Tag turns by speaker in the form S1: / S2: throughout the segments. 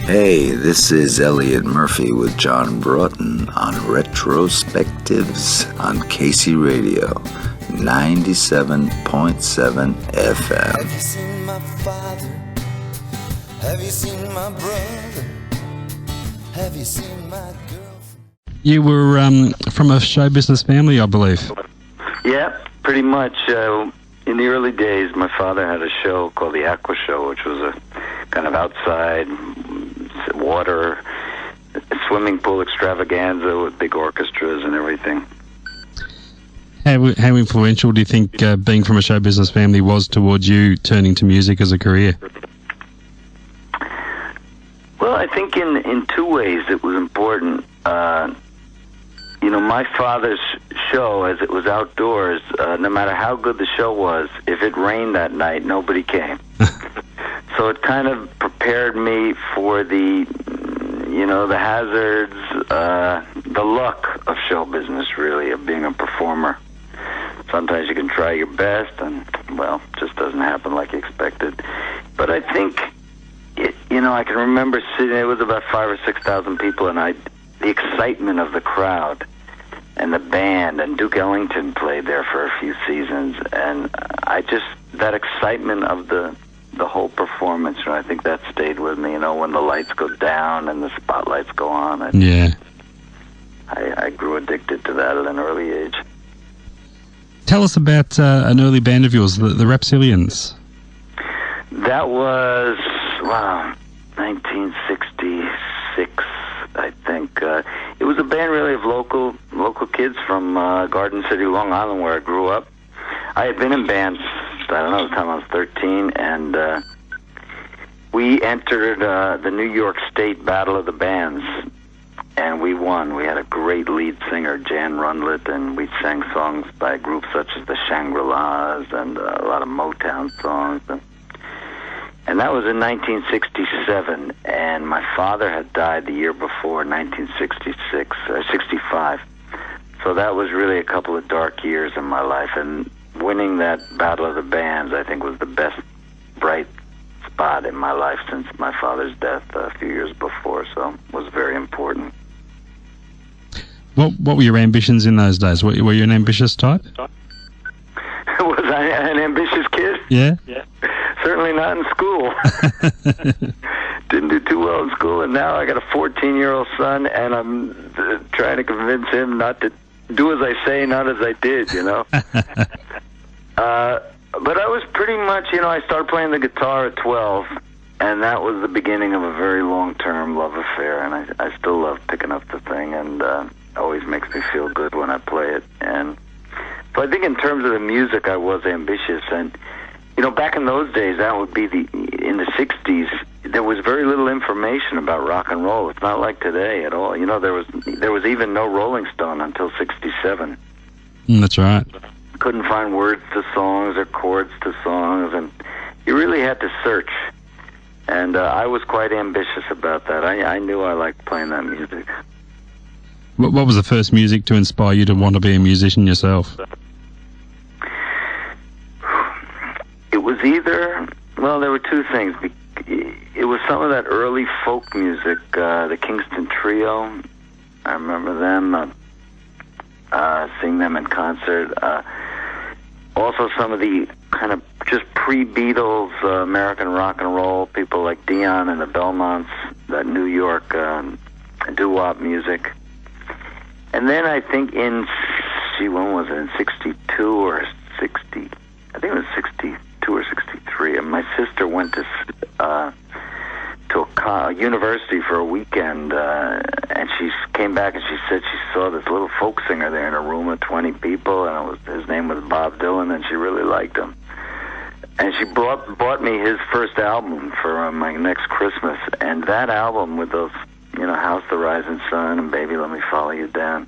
S1: Hey, this is Elliott Murphy with John Broughton on Retrospectives on Casey Radio, 97.7 FM.
S2: Have you seen my father? Have you seen my brother? Have you seen my girlfriend?
S3: You were from a show business family, I believe.
S4: Yeah, pretty much. In the early days, my father had a show called The Aqua Show, which was a kind of outside water swimming pool extravaganza with big orchestras and everything.
S3: How influential do you think being from a show business family was towards you turning to music as a career?
S4: Well, I think in two ways it was important. My father's show, as it was outdoors, no matter how good the show was, if it rained that night, nobody came. So it kind of prepared me for the hazards, the luck of show business, really, of being a performer. Sometimes you can try your best and, well, it just doesn't happen like you expected. But I think, I can remember sitting, it was about 5,000 or 6,000 people, and the excitement of the crowd and the band, and Duke Ellington played there for a few seasons, and that excitement of the whole performance, I think that stayed with me, when the lights go down and the spotlights go on. I grew addicted to that at an early age.
S3: Tell us about an early band of yours, the Rapsillions.
S4: That was, 1966, I think. It was a band really of local kids from Garden City, Long Island, where I grew up. I had been in bands, the time I was 13, and we entered the New York State Battle of the Bands, and we won. We had a great lead singer, Jan Rundlet, and we sang songs by groups such as the Shangri-Las and a lot of Motown songs. And that was in 1967, and my father had died the year before, 65. So that was really a couple of dark years in my life, and winning that Battle of the Bands, I think, was the best bright spot in my life since my father's death a few years before, so it was very important.
S3: What were your ambitions in those days? Were you an ambitious type?
S4: Was I an ambitious kid?
S3: Yeah.
S4: Certainly not in school. Didn't do too well in school, and now I got a 14-year-old son, and I'm trying to convince him not to do as I say, not as I did, But I was pretty much, I started playing the guitar at 12, and that was the beginning of a very long-term love affair, and I still love picking up the thing, and always makes me feel good when I play it. And so I think in terms of the music, I was ambitious, and back in those days, that would be in the 60s, there was very little information about rock and roll. It's not like today at all. There was even no Rolling Stone until 67.
S3: That's right.
S4: Couldn't find words to songs or chords to songs, and you really had to search. And I was quite ambitious about that. I knew I liked playing that music.
S3: What was the first music to inspire you to want to be a musician yourself?
S4: It was there were two things. It was some of that early folk music, the Kingston Trio. I remember them, seeing them in concert. Also some of the kind of just pre-Beatles American rock and roll, people like Dion and the Belmonts, that New York doo-wop music. And then I think in 62 or 60, I think it was 62 or 63, and my sister went to a university for a weekend, and she came back and she said she saw this little folk singer there in a room of 20 people, and his name was Bob Dylan, and she really liked him. And she bought me his first album for my next Christmas, and that album with those, House the Rising Sun and Baby Let Me Follow You Down,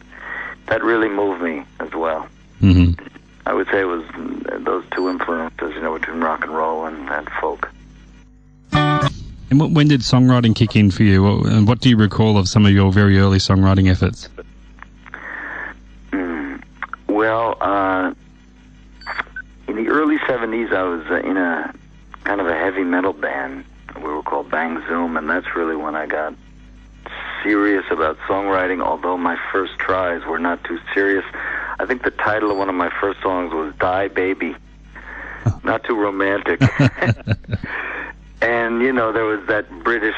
S4: that really moved me as well.
S3: Mm-hmm.
S4: I would say it was those two influences, between rock and roll and folk.
S3: And when did songwriting kick in for you? And what do you recall of some of your very early songwriting efforts?
S4: Well, in the early 70s, I was in a kind of a heavy metal band We were called Bang Zoom, and that's really when I got serious about songwriting, although my first tries were not too serious. I think the title of one of my first songs was Die Baby. Not too romantic. And, you know, there was that British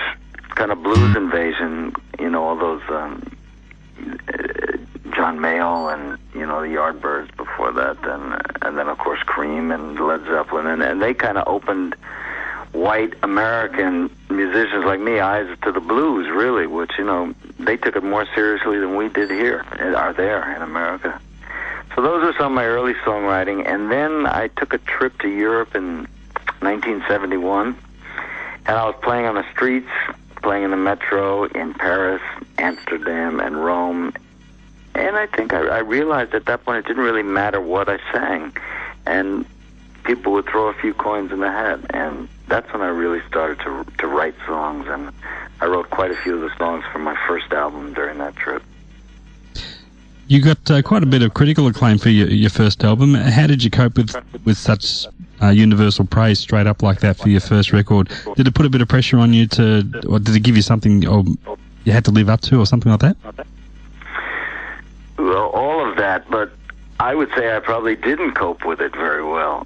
S4: kind of blues invasion, you know, all those John Mayall and, you know, the Yardbirds before that, and then, of course, Cream and Led Zeppelin, and they kind of opened white American musicians like me eyes to the blues, really, which, you know, they took it more seriously than we did here, are there in America. So those are some of my early songwriting, and then I took a trip to Europe in 1971, and I was playing on the streets, playing in the metro in Paris, Amsterdam, and Rome, and I think I realized at that point it didn't really matter what I sang, and people would throw a few coins in the hat, and that's when I really started to write songs, and I wrote quite a few of the songs for my first album during that trip.
S3: You got quite a bit of critical acclaim for your first album. How did you cope with such universal praise straight up like that for your first record? Did it put a bit of pressure on you or did it give you something you had to live up to or something like that?
S4: Well, all of that, but I would say I probably didn't cope with it very well.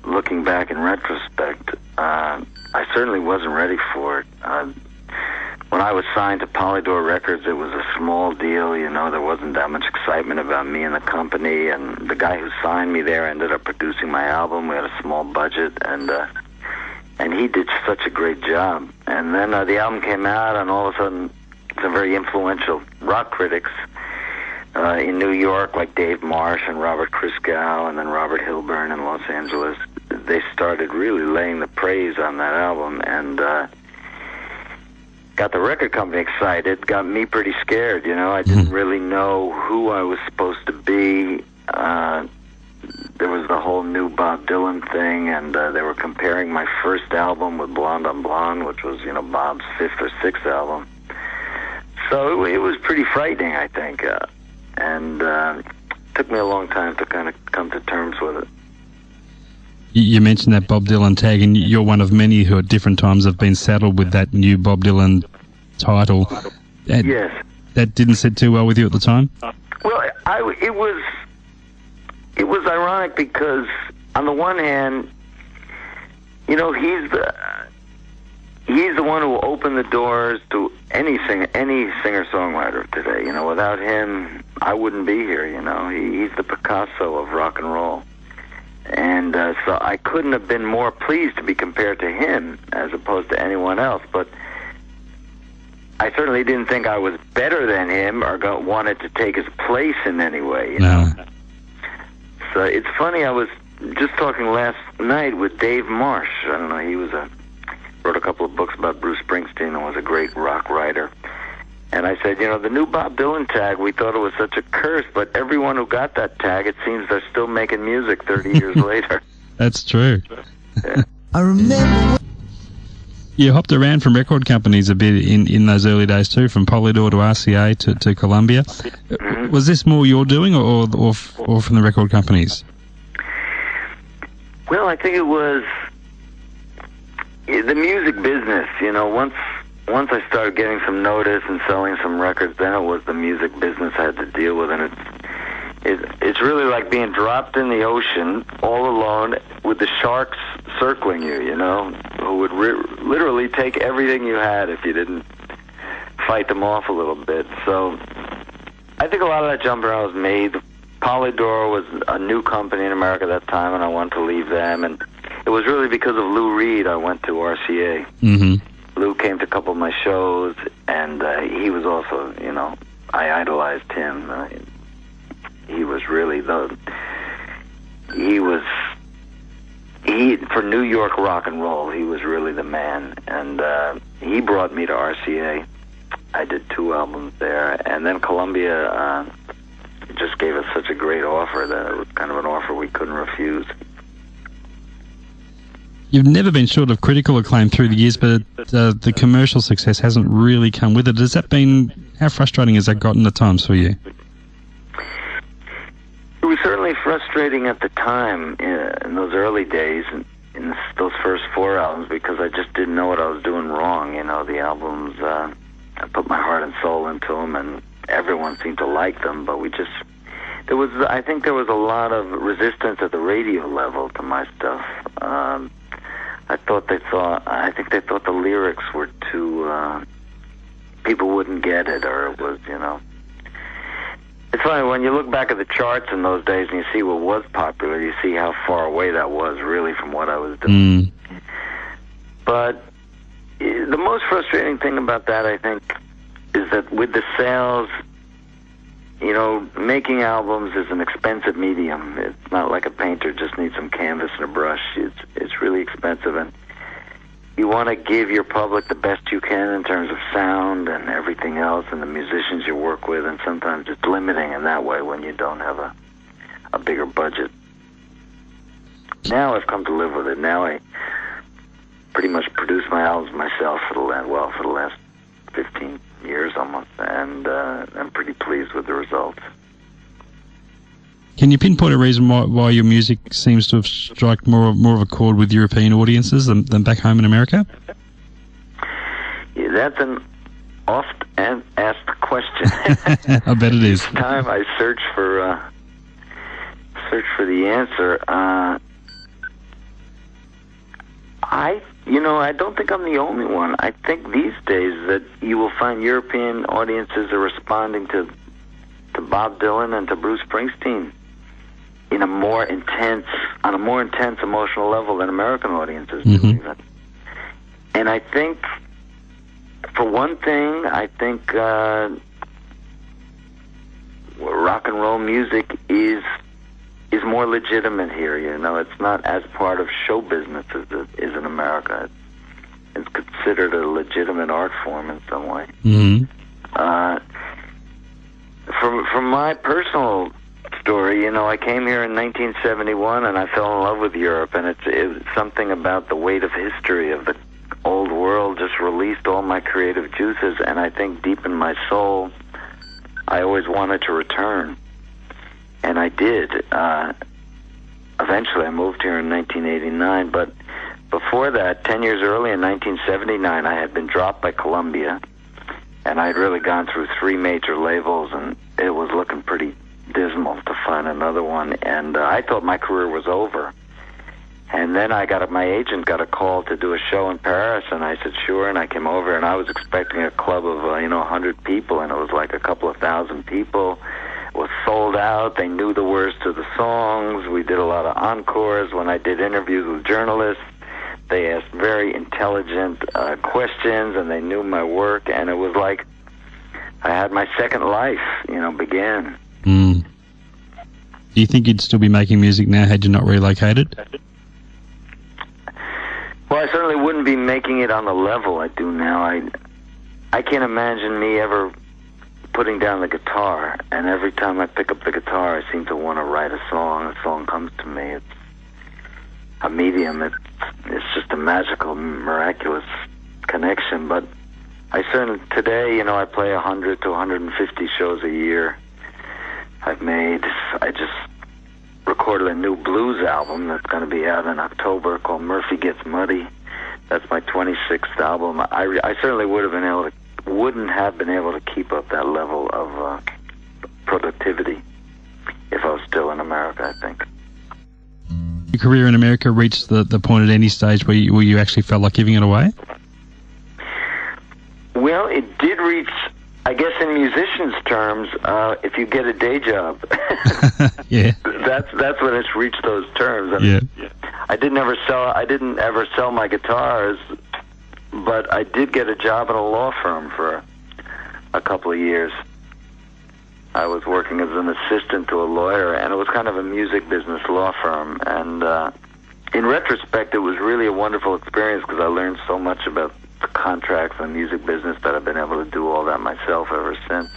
S4: Looking back in retrospect, I certainly wasn't ready for it. When I was signed to Polydor Records, it was a small deal, you know, there wasn't that much excitement about me and the company, and the guy who signed me there ended up producing my album. We had a small budget, and he did such a great job. And then the album came out, and all of a sudden, some very influential rock critics in New York, like Dave Marsh and Robert Christgau, and then Robert Hilburn in Los Angeles, they started really laying the praise on that album, and got the record company excited, got me pretty scared, you know. I didn't really know who I was supposed to be. There was the whole new Bob Dylan thing, and they were comparing my first album with Blonde on Blonde, which was, you know, Bob's fifth or sixth album. So it was pretty frightening, I think, and it took me a long time to kind of come to terms with it.
S3: You mentioned that Bob Dylan tag, and you're one of many who at different times have been saddled with that new Bob Dylan title.
S4: Yes.
S3: That didn't sit too well with you at the time?
S4: Well, it was ironic because, on the one hand, you know, he's the one who opened the doors to any singer-songwriter today. You know, without him, I wouldn't be here, you know. He's the Picasso of rock and roll. And so I couldn't have been more pleased to be compared to him as opposed to anyone else. But I certainly didn't think I was better than him or wanted to take his place in any way. You know? So it's funny, I was just talking last night with Dave Marsh. I don't know, he wrote a couple of books about Bruce Springsteen and was a great rock writer. And I said, you know, the new Bob Dylan tag, we thought it was such a curse, but everyone who got that tag, it seems they're still making music 30 years later.
S3: That's true.
S4: Yeah.
S2: I remember.
S3: You hopped around from record companies a bit in those early days too, from Polydor to RCA to Columbia. Mm-hmm. Was this more your doing or from the record companies?
S4: Well, I think it was the music business, you know. Once I started getting some notice and selling some records, then it was the music business I had to deal with, and it's really like being dropped in the ocean all alone with the sharks circling you, you know, who would literally take everything you had if you didn't fight them off a little bit. So I think a lot of that jump around was made. Polydor was a new company in America at that time, and I wanted to leave them, and it was really because of Lou Reed I went to RCA. Mm-hmm. Lou came to a couple of my shows, and he was also, you know, I idolized him. He was really for New York rock and roll, he was really the man. And he brought me to RCA. I did 2 albums there. And then Columbia just gave us such a great offer that it was kind of an offer we couldn't refuse.
S3: You've never been short of critical acclaim through the years, but the commercial success hasn't really come with it. How frustrating has that gotten at times for you?
S4: It was certainly frustrating at the time in those early days. You in those first 4 albums because I just didn't know what I was doing wrong. You know, the albums, I put my heart and soul into them, and everyone seemed to like them, but I think there was a lot of resistance at the radio level to my stuff. I think they thought the lyrics were too, people wouldn't get it, or it was, you know. It's funny, when you look back at the charts in those days and you see what was popular, you see how far away that was really from what I was doing. But the most frustrating thing about that, I think, is that with the sales, you know, making albums is an expensive medium. It's not like a painter just needs some canvas and a brush. It's really expensive, and you want to give your public the best you can in terms of sound and everything else and the musicians you work with, and sometimes it's limiting in that way when you don't have a bigger budget. Now I've come to live with it. Now I pretty much produce my albums myself for the last 15 years almost, and I'm pretty pleased with the results.
S3: Can you pinpoint a reason why your music seems to have struck more of a chord with European audiences than back home in America?
S4: Yeah, that's an oft-asked question.
S3: I bet it is.
S4: Each time I search for the answer. I don't think I'm the only one. I think these days that you will find European audiences are responding to Bob Dylan and to Bruce Springsteen on a more intense emotional level than American audiences do even. And I think, for one thing, rock and roll music is more legitimate here. You know, it's not as part of show business as it is in America. It's considered a legitimate art form in some way. From my personal story, you know, I came here in 1971 and I fell in love with Europe, and it's something about the weight of history of the old world just released all my creative juices, and I think deep in my soul I always wanted to return, and I did. Eventually I moved here in 1989, but before that, 10 years early in 1979, I had been dropped by Columbia, and I had really gone through 3 major labels, and it was looking pretty dismal to find another one, and I thought my career was over. And then my agent got a call to do a show in Paris, and I said sure, and I came over, and I was expecting a club of 100 people, and it was like a couple of thousand people. It was sold out. They knew the words to the songs. We did a lot of encores. When I did interviews with journalists, they asked very intelligent questions, and they knew my work, and it was like I had my second life, began.
S3: Do you think you'd still be making music now had you not relocated?
S4: Well, I certainly wouldn't be making it on the level I do now. I can't imagine me ever putting down the guitar, and every time I pick up the guitar, I seem to want to write a song. A song comes to me. It's a medium. It's just a magical, miraculous connection. But I certainly, today, I play 100 to 150 shows a year. I just recorded a new blues album that's going to be out in October called Murphy Gets Muddy. That's my 26th album. I certainly wouldn't have been able to keep up that level of productivity if I was still in America, I think.
S3: Your career in America reached the point at any stage where you actually felt like giving it away?
S4: Well, it did reach, I guess in musicians' terms, if you get a day job.
S3: Yeah.
S4: That's when it's reached those terms. I didn't ever sell my guitars, but I did get a job at a law firm for a couple of years. I was working as an assistant to a lawyer, and it was kind of a music business law firm. And in retrospect, it was really a wonderful experience because I learned so much about the contracts and music business that I've been able to do all that myself ever since.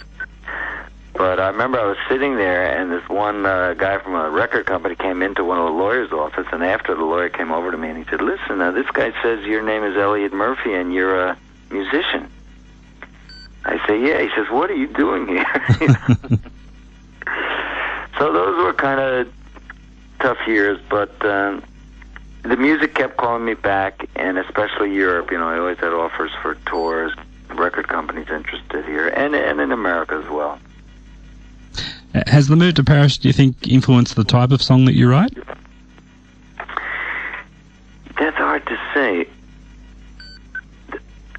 S4: But I remember I was sitting there, and this one guy from a record company came into one of the lawyer's office, and after the lawyer came over to me and he said, "Listen, this guy says your name is Elliott Murphy and you're a musician." I say, "Yeah." He says, "What are you doing here?" So those were kind of tough years, but the music kept calling me back, and especially Europe. I always had offers for tours, record companies interested here, and in America as well.
S3: Has the move to Paris, do you think, influenced the type of song that you write?
S4: That's hard to say.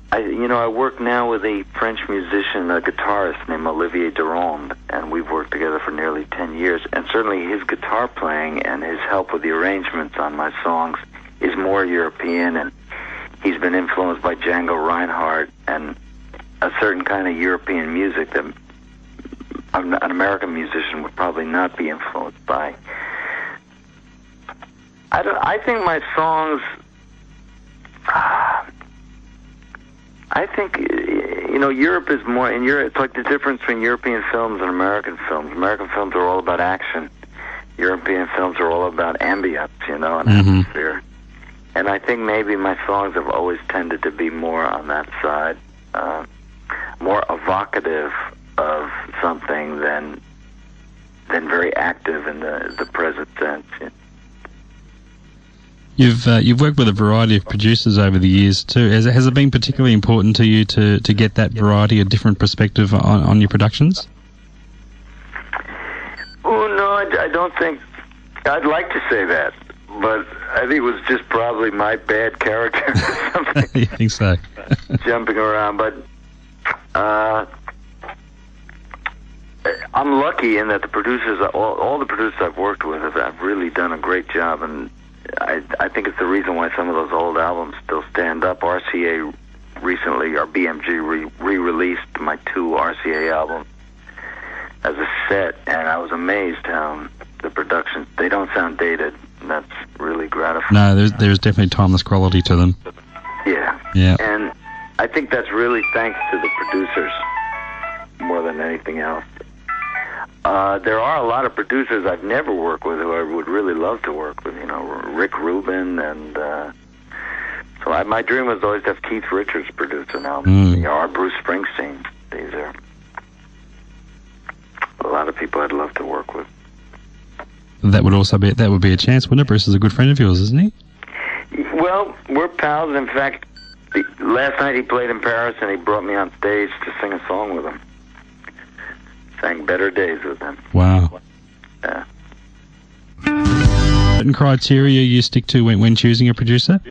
S4: I work now with a French musician, a guitarist named Olivier Durand, and we've worked together for nearly 10 years. And certainly his guitar playing and his help with the arrangements on my songs is more European, and he's been influenced by Django Reinhardt and a certain kind of European music that an American musician would probably not be influenced by. I think my songs... I think, Europe is more... In Europe, it's like the difference between European films and American films. American films are all about action. European films are all about ambience, and atmosphere. And I think maybe my songs have always tended to be more on that side, more evocative of something than very active in the present sense.
S3: You've worked with a variety of producers over the years too. Has it been particularly important to you to get that variety, a different perspective on your productions?
S4: Oh no, I don't think. I'd like to say that, but I think it was just probably my bad character or something.
S3: You think so?
S4: Jumping around, but I'm lucky in that the producers, all the producers I've worked with, have really done a great job, and I think it's the reason why some of those old albums still stand up. RCA recently, or BMG, re-released my 2 RCA albums as a set, and I was amazed how the productions, they don't sound dated, and that's really gratifying.
S3: No, there's definitely timeless quality to them.
S4: Yeah. And I think that's really thanks to the producers more than anything else. There are a lot of producers I've never worked with who I would really love to work with, Rick Rubin, and so my dream was always to have Keith Richards produce an album, or Bruce Springsteen. These are a lot of people I'd love to work with.
S3: That would be a chance, wouldn't it? Bruce is a good friend of yours, isn't he?
S4: Well, we're pals. In fact, last night he played in Paris, and he brought me on stage to sing a song with him. Sang Better Days with him.
S3: Wow.
S4: Yeah.
S3: Certain criteria you stick to when choosing a producer?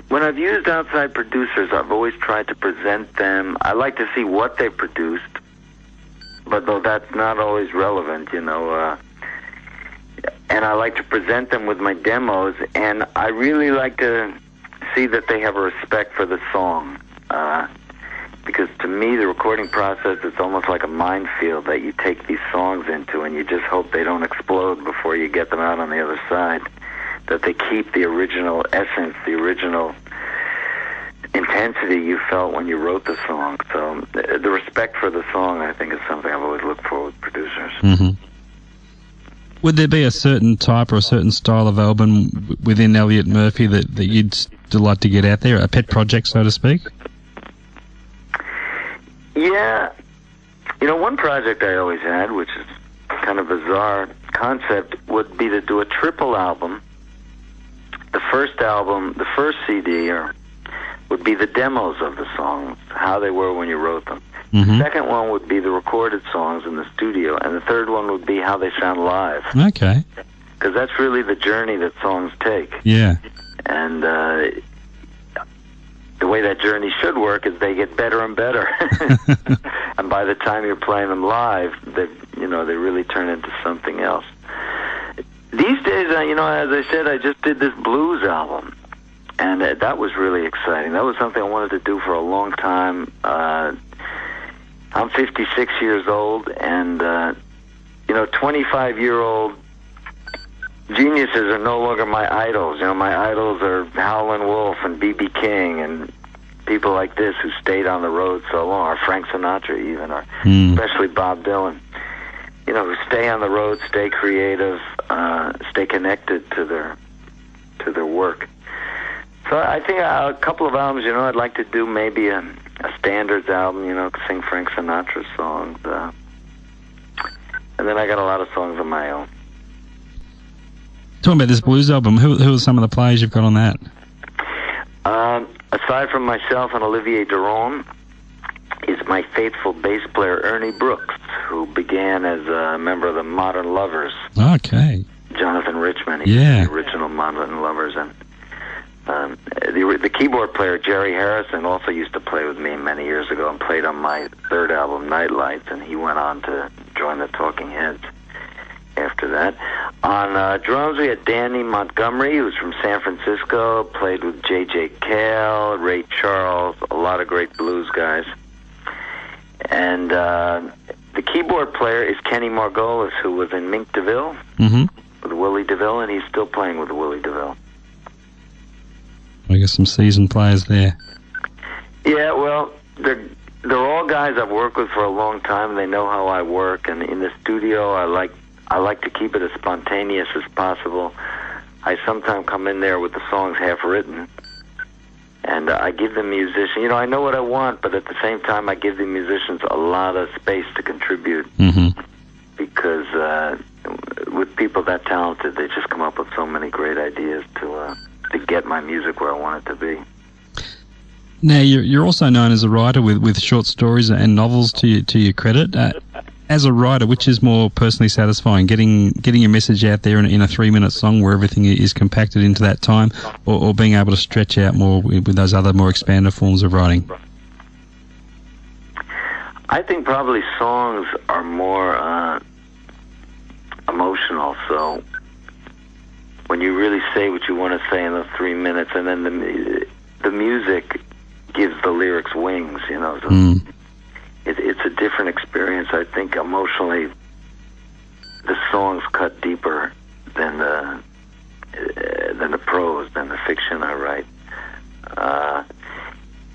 S4: When I've used outside producers, I've always tried to present them. I like to see what they produced, but though that's not always relevant, and I like to present them with my demos, and I really like to see that they have a respect for the song, because to me the recording process is almost like a minefield that you take these songs into, and you just hope they don't explode before you get them out on the other side, that they keep the original essence, the original intensity you felt when you wrote the song. So the respect for the song, I think, is something I've always looked for with producers.
S3: Mm-hmm. Would there be a certain type or a certain style of album within Elliott Murphy that you'd still like to get out there, a pet project, so to speak?
S4: Yeah. One project I always had, which is kind of bizarre concept, would be to do a triple album. The first CD would be the demos of the songs, how they were when you wrote them.
S3: Mm-hmm.
S4: The second one would be the recorded songs in the studio, and the third one would be how they sound live.
S3: Okay.
S4: Because that's really the journey that songs take.
S3: Yeah.
S4: And the way that journey should work is they get better and better. And by the time you're playing them live, they really turn into something else. These days, as I said, I just did this blues album, and that was really exciting. That was something I wanted to do for a long time. I'm 56 years old, and 25-year-old geniuses are no longer my idols. My idols are Howlin' Wolf and B.B. King and people like this who stayed on the road so long, or Frank Sinatra even, or especially Bob Dylan. Who stay on the road, stay creative, stay connected to their work. So I think a couple of albums, I'd like to do maybe a standards album, sing Frank Sinatra songs. And then I got a lot of songs of my own.
S3: Talking about this blues album, who are some of the players you've got on that?
S4: Aside from myself and Olivier Duron, is my faithful bass player Ernie Brooks, who began as a member of the Modern Lovers.
S3: Okay.
S4: Jonathan Richman, he's the original Modern Lovers, and the keyboard player Jerry Harrison also used to play with me many years ago and played on my third album, Nightlights, and he went on to join the Talking Heads after that. On drums, we had Danny Montgomery, who's from San Francisco, played with J.J. Cale, Ray Charles, a lot of great blues guys. And the keyboard player is Kenny Margolis, who was in Mink DeVille with Willie DeVille, and he's still playing with Willie DeVille.
S3: I guess some seasoned players there.
S4: Yeah, well, they're all guys I've worked with for a long time. They know how I work, and in the studio, I like to keep it as spontaneous as possible. I sometimes come in there with the songs half written, and I give the musician, I know what I want, but at the same time, I give the musicians a lot of space to contribute, because with people that talented, they just come up with so many great ideas to get my music where I want it to be.
S3: Now, you're also known as a writer with short stories and novels to your credit. As a writer, which is more personally satisfying, getting your message out there in a 3-minute song where everything is compacted into that time, or being able to stretch out more with those other more expanded forms of writing?
S4: I think probably songs are more emotional, so when you really say what you want to say in those 3 minutes, and then the music gives the lyrics wings, so it's a different experience. I think emotionally, the songs cut deeper than the prose, than the fiction I write.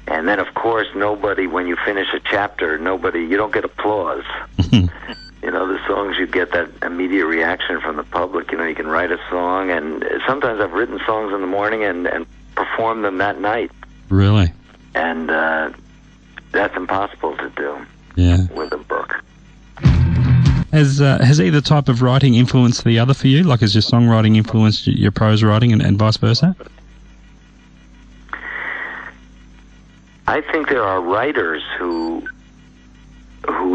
S4: And then, of course, when you finish a chapter, you don't get applause. The songs, you get that immediate reaction from the public. You can write a song, and sometimes I've written songs in the morning and performed them that night.
S3: Really?
S4: And that's impossible to do with a book.
S3: Has either type of writing influenced the other for you? Like, has your songwriting influenced your prose writing and vice versa?
S4: I think there are writers who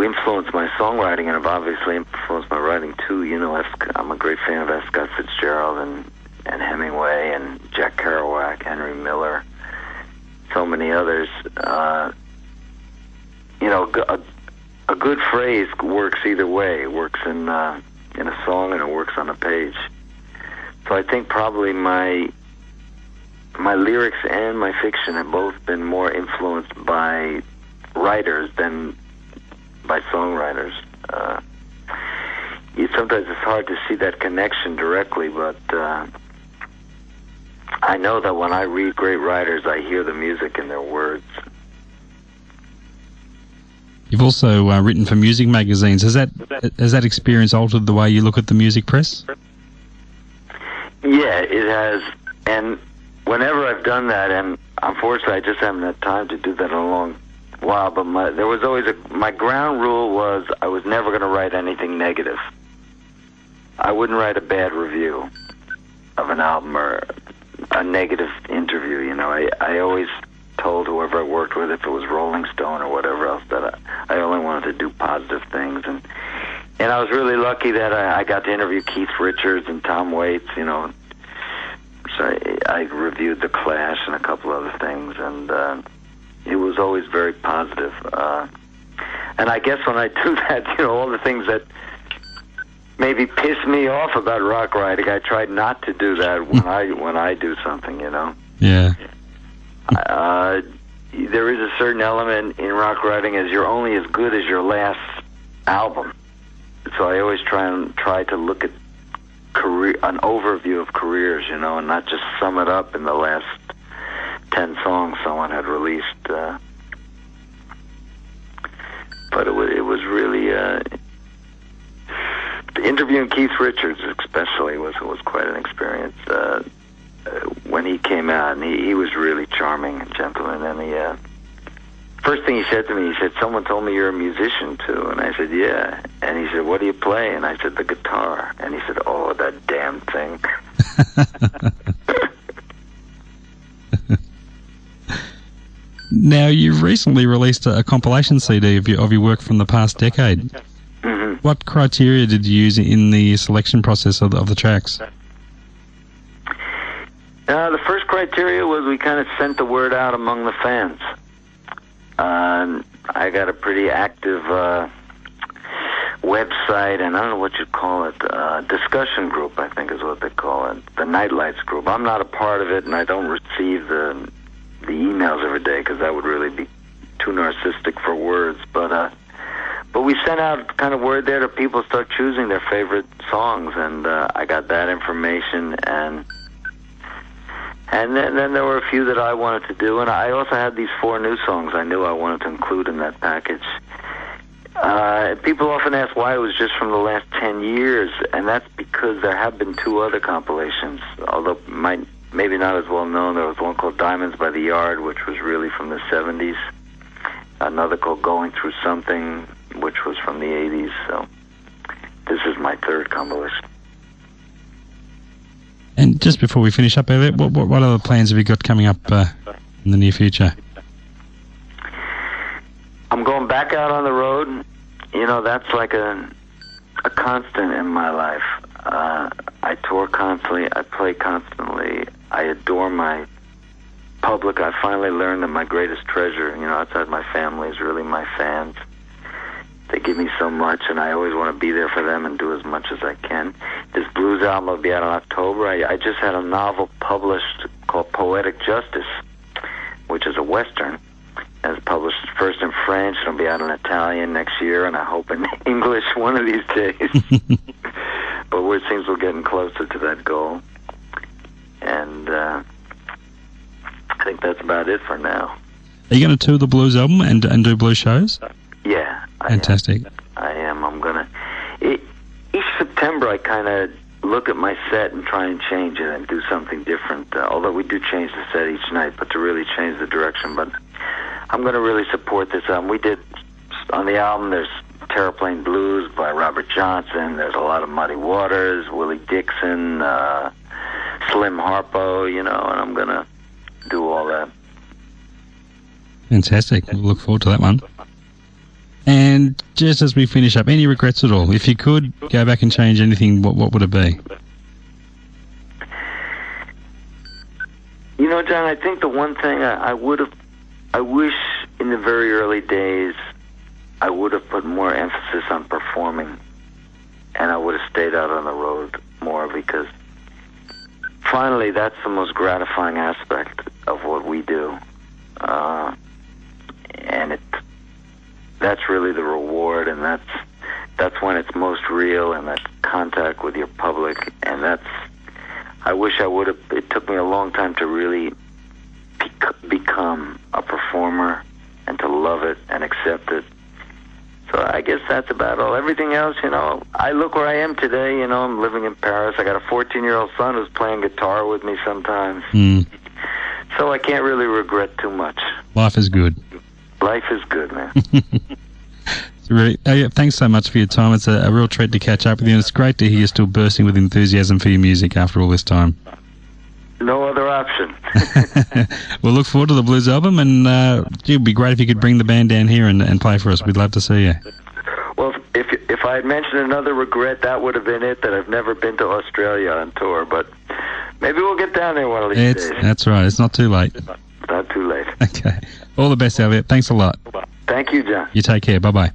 S4: influence my songwriting and have obviously influenced my writing too. I'm a great fan of F. Scott Fitzgerald and Hemingway and Jack Kerouac, Henry Miller, so many others. A good phrase works either way. It works in a song and it works on a page. So I think probably my lyrics and my fiction have both been more influenced by writers than by songwriters. Sometimes it's hard to see that connection directly, but I know that when I read great writers, I hear the music in their words.
S3: You've also written for music magazines. Has that experience altered the way you look at the music press?
S4: Yeah, it has. And whenever I've done that, and unfortunately I just haven't had time to do that in a long while, but there was always my ground rule was I was never going to write anything negative. I wouldn't write a bad review of an album or a negative interview. I always told whoever I worked with, if it was Rolling Stone or whatever else, that I only wanted to do positive things. And I was really lucky that I got to interview Keith Richards and Tom Waits, So I reviewed The Clash and a couple other things, and it was always very positive. And I guess when I do that, all the things that maybe piss me off about rock writing, I try not to do that when I do something,
S3: Yeah.
S4: There is a certain element in rock writing as you're only as good as your last album. So I always try to look at an overview of careers, and not just sum it up in the last 10 songs someone had released. But it was really interviewing Keith Richards especially was quite an experience. When he came out, and he was really charming and gentleman, and first thing he said to me, he said, "Someone told me you're a musician too." And I said, "Yeah." And he said, "What do you play?" And I said, "The guitar." And he said, "Oh, that damn thing."
S3: Now, you've recently released a compilation CD of your work from the past decade.
S4: Mm-hmm.
S3: What criteria did you use in the selection process of the tracks?
S4: The first criteria was we kind of sent the word out among the fans. I got a pretty active website, and I don't know what you'd call it, discussion group, I think is what they call it, the Nightlights group. I'm not a part of it, and I don't receive the emails every day because that would really be too narcissistic for words. But we sent out kind of word there to people start choosing their favorite songs, and I got that information, and then there were a few that I wanted to do, and I also had these 4 new songs I knew I wanted to include in that package. People often ask why it was just from the last 10 years, and that's because there have been 2 other compilations, although maybe not as well known. There was one called Diamonds by the Yard, which was really from the 70s. Another called Going Through Something, which was from the 80s. So this is my 3rd compilation.
S3: And just before we finish up, Elliott, what other plans have you got coming up in the near future?
S4: I'm going back out on the road. You know, that's like a constant in my life. I tour constantly. I play constantly. I adore my public. I finally learned that my greatest treasure, outside my family, is really my fans. They give me so much, and I always want to be there for them and do as much as I can. This blues album will be out in October. I just had a novel published called Poetic Justice, which is a Western. And it's published first in French. It'll be out in Italian next year, and I hope in English one of these days. But it seems we're getting closer to that goal. And I think that's about it for now.
S3: Are you going to tour the blues album and do blues shows?
S4: Yeah.
S3: Fantastic.
S4: I am. I'm going to... Each September, I kind of look at my set and try and change it and do something different. Although we do change the set each night, but to really change the direction. But I'm going to really support this album. We did... On the album, there's Terraplane Blues by Robert Johnson. There's a lot of Muddy Waters, Willie Dixon, Slim Harpo, and I'm going to do all that.
S3: Fantastic. We'll look forward to that one. And just as we finish up, any regrets at all? If you could go back and change anything, what would it be?
S4: John, I think the one thing I wish in the very early days I would have put more emphasis on performing, and I would have stayed out on the road more, because finally that's the most gratifying aspect of what we do. And that's really the reward, and that's when it's most real, and that contact with your public, and I wish I would have. It took me a long time to really become a performer and to love it and accept it. So I guess that's about all. Everything else, I look where I am today. I'm living in Paris. I got a 14-year-old son who's playing guitar with me sometimes. So I can't really regret too much.
S3: Life is good.
S4: Life is good, man.
S3: Thanks so much for your time. It's a real treat to catch up with you, and it's great to hear you still bursting with enthusiasm for your music after all this time.
S4: No other option.
S3: We'll look forward to the blues album, and it would be great if you could bring the band down here and play for us. We'd love to see you.
S4: Well, if I had mentioned another regret, that would have been it, that I've never been to Australia on tour, but maybe we'll get down there one of these days.
S3: That's right. It's not too late.
S4: Not too late.
S3: Okay. All the best, Elliott. Thanks a lot.
S4: Thank you, John.
S3: You take care. Bye-bye.